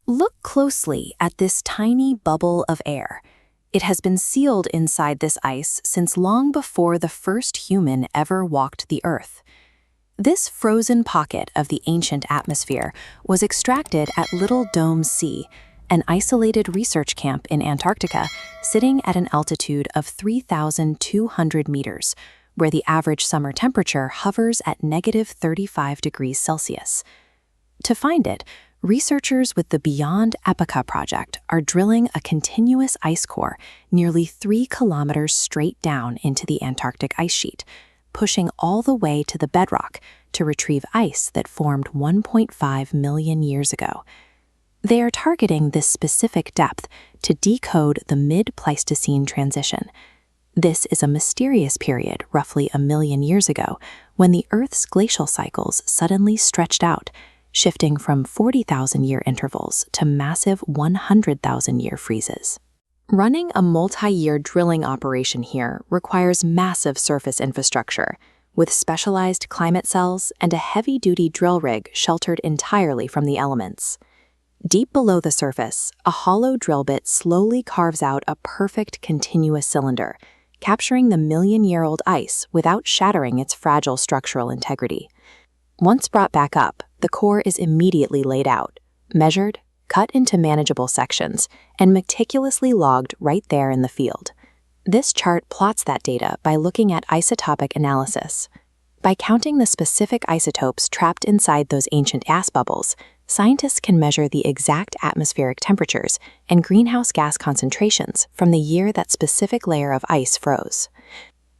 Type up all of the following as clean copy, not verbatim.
Look closely at this tiny bubble of air. It has been sealed inside this ice since long before the first human ever walked the Earth. This frozen pocket of the ancient atmosphere was extracted at Little Dome Sea, an isolated research camp in Antarctica sitting at an altitude of 3,200 meters, where the average summer temperature hovers at -35 degrees Celsius. To find it, researchers with the Beyond EPICA project are drilling a continuous ice core nearly 3 kilometers straight down into the Antarctic ice sheet, pushing all the way to the bedrock to retrieve ice that formed 1.5 million years ago. They are targeting this specific depth to decode the mid-Pleistocene transition. This is a mysterious period roughly a million years ago when the Earth's glacial cycles suddenly stretched out, shifting from 40,000-year intervals to massive 100,000-year freezes. Running a multi-year drilling operation here requires massive surface infrastructure, with specialized climate cells and a heavy-duty drill rig sheltered entirely from the elements. Deep below the surface, a hollow drill bit slowly carves out a perfect continuous cylinder, capturing the million-year-old ice without shattering its fragile structural integrity. Once brought back up, the core is immediately laid out, measured, cut into manageable sections, and meticulously logged right there in the field. This chart plots that data by looking at isotopic analysis. By counting the specific isotopes trapped inside those ancient gas bubbles, scientists can measure the exact atmospheric temperatures and greenhouse gas concentrations from the year that specific layer of ice froze.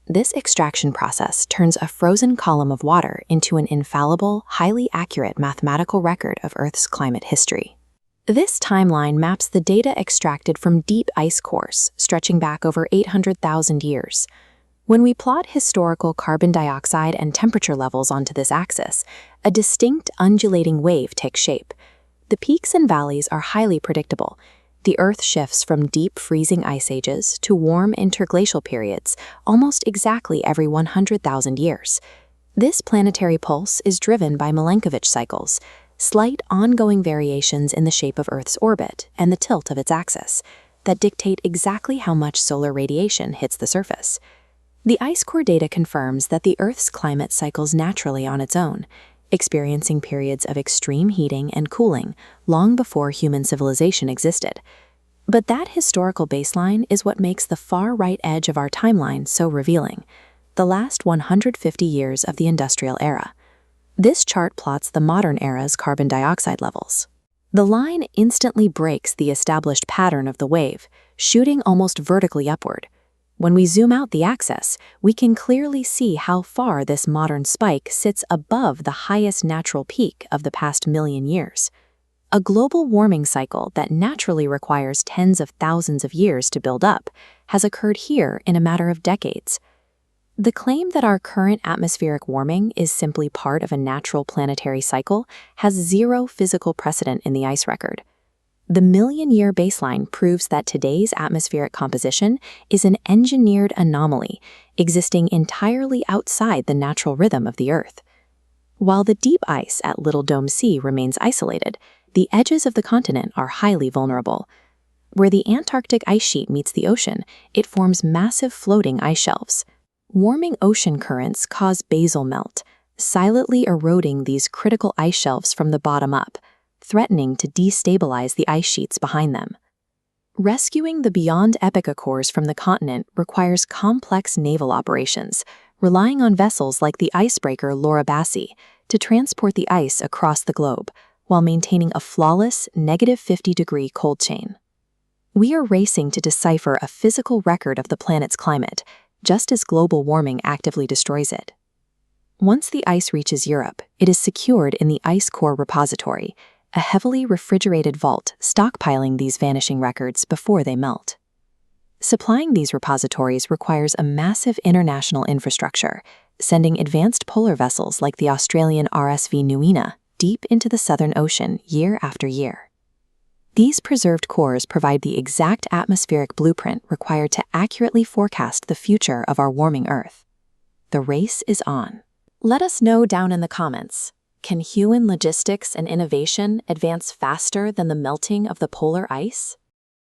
This extraction process turns a frozen column of water into an infallible, highly accurate mathematical record of Earth's climate history. This timeline maps the data extracted from deep ice cores, stretching back over 800,000 years. When we plot historical carbon dioxide and temperature levels onto this axis, a distinct undulating wave takes shape. The peaks and valleys are highly predictable. The Earth shifts from deep freezing ice ages to warm interglacial periods almost exactly every 100,000 years. This planetary pulse is driven by Milankovitch cycles, slight ongoing variations in the shape of Earth's orbit and the tilt of its axis, that dictate exactly how much solar radiation hits the surface. The ice core data confirms that the Earth's climate cycles naturally on its own, experiencing periods of extreme heating and cooling long before human civilization existed. But that historical baseline is what makes the far right edge of our timeline so revealing: the last 150 years of the industrial era. This chart plots the modern era's carbon dioxide levels. The line instantly breaks the established pattern of the wave, shooting almost vertically upward. When we zoom out the axis, we can clearly see how far this modern spike sits above the highest natural peak of the past million years. A global warming cycle that naturally requires tens of thousands of years to build up has occurred here in a matter of decades. The claim that our current atmospheric warming is simply part of a natural planetary cycle has zero physical precedent in the ice record. The million-year baseline proves that today's atmospheric composition is an engineered anomaly, existing entirely outside the natural rhythm of the Earth. While the deep ice at Little Dome Sea remains isolated, the edges of the continent are highly vulnerable. Where the Antarctic ice sheet meets the ocean, it forms massive floating ice shelves. Warming ocean currents cause basal melt, silently eroding these critical ice shelves from the bottom up, threatening to destabilize the ice sheets behind them. Rescuing the Beyond EPICA cores from the continent requires complex naval operations, relying on vessels like the icebreaker Laura Bassi to transport the ice across the globe, while maintaining a flawless -50-degree cold chain. We are racing to decipher a physical record of the planet's climate, just as global warming actively destroys it. Once the ice reaches Europe, it is secured in the Ice Core Repository, a heavily refrigerated vault stockpiling these vanishing records before they melt. Supplying these repositories requires a massive international infrastructure, sending advanced polar vessels like the Australian RSV Nuina deep into the Southern Ocean year after year. These preserved cores provide the exact atmospheric blueprint required to accurately forecast the future of our warming Earth. The race is on. Let us know down in the comments. can human logistics and innovation advance faster than the melting of the polar ice?